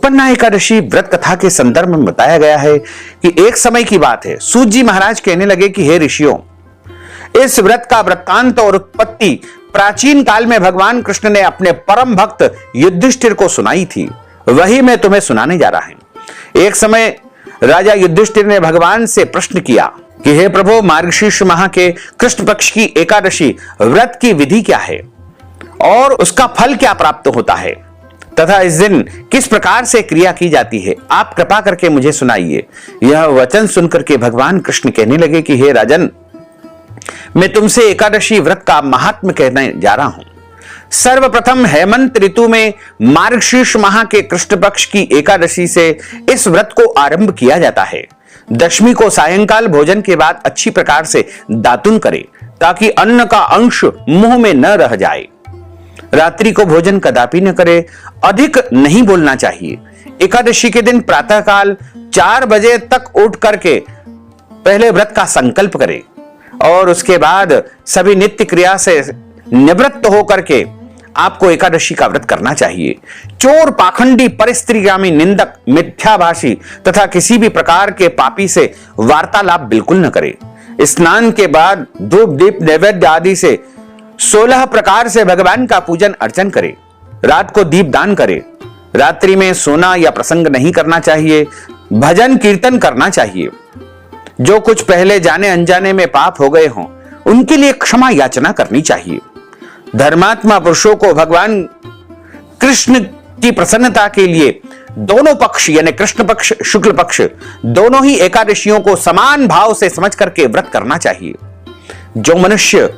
उत्पन्ना एकादशी व्रत कथा के संदर्भ में बताया गया है कि एक समय की बात है, सूत जी महाराज कहने लगे कि हे ऋषियों, इस व्रत का वृत्तांत और उत्पत्ति प्राचीन काल में भगवान कृष्ण ने अपने परम भक्त युधिष्ठिर को सुनाई थी, वही मैं तुम्हें सुनाने जा रहा हूं। एक समय राजा युधिष्ठिर ने भगवान से प्रश्न किया कि हे प्रभु, मार्गशीर्ष माह के कृष्ण पक्ष की एकादशी व्रत की विधि क्या है और उसका फल क्या प्राप्त होता है तथा इस दिन किस प्रकार से क्रिया की जाती है, आप कृपा करके मुझे सुनाइए। यह वचन सुनकर के भगवान कृष्ण कहने लगे कि हे राजन, मैं तुमसे एकादशी व्रत का महात्म्य कहने जा रहा हूं। सर्वप्रथम हेमंत ऋतु में मार्गशीर्ष माह के कृष्ण पक्ष की एकादशी से इस व्रत को आरंभ किया जाता है। दशमी को सायंकाल भोजन के बाद अच्छी प्रकार से दातुन करे ताकि अन्न का अंश मुंह में न रह जाए। रात्रि को भोजन कदापि न करे, अधिक नहीं बोलना चाहिए। एकादशी के दिन प्रातःकाल 4 बजे तक उठ करके पहले व्रत का संकल्प करे और उसके बाद सभी नित्य क्रिया से निवृत्त होकर के आपको एकादशी का व्रत करना चाहिए। चोर, पाखंडी, परिस्त्रीगामी, निंदक, मिथ्याभाषी तथा किसी भी प्रकार के पापी से वार्तालाप बिल्कुल न करे। स्नान के बाद धूप, दीप, नैवेद्य आदि से 16 प्रकार से भगवान का पूजन अर्चन करे। रात को दीप दान करे। रात्रि में सोना या प्रसंग नहीं करना चाहिए। भजन कीर्तन करना चाहिए। जो कुछ पहले जाने अनजाने में पाप हो गए हों उनके लिए क्षमा याचना करनी चाहिए। धर्मात्मा पुरुषों को भगवान कृष्ण की प्रसन्नता के लिए दोनों पक्ष यानी कृष्ण पक्ष, शुक्ल पक्ष दोनों ही एकादशियों को समान भाव से समझ करके व्रत करना चाहिए। जो मनुष्य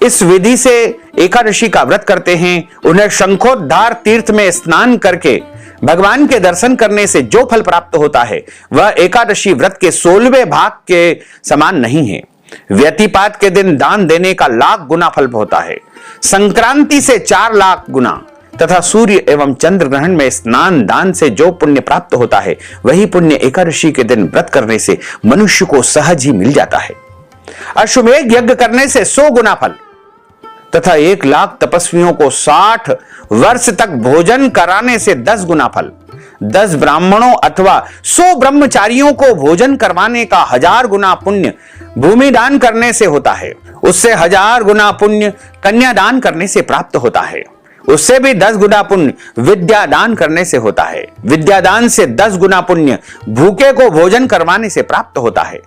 इस विधि से एकादशी का व्रत करते हैं उन्हें शंखोद्धार तीर्थ में स्नान करके भगवान के दर्शन करने से जो फल प्राप्त होता है वह एकादशी व्रत के 16वें भाग के समान नहीं है। व्यतिपात के दिन दान देने का लाख गुना फल होता है। संक्रांति से 4 लाख गुना तथा सूर्य एवं चंद्र ग्रहण में स्नान दान से जो पुण्य प्राप्त होता है वही पुण्य एकादशी के दिन व्रत करने से मनुष्य को सहज ही मिल जाता है। अश्वमेध यज्ञ करने से 100 गुना फल तथा 1 लाख तपस्वियों को 60 वर्ष तक भोजन कराने से 10 गुना फल, 10 ब्राह्मणों अथवा 100 ब्रह्मचारियों को भोजन करवाने का 1000 गुना पुण्य भूमि दान करने से होता है। उससे 1000 गुना पुण्य कन्यादान करने से प्राप्त होता है। उससे भी 10 गुना पुण्य विद्या दान करने से होता है। विद्यादान से 10 गुना पुण्य भूखे को भोजन करवाने से प्राप्त होता है।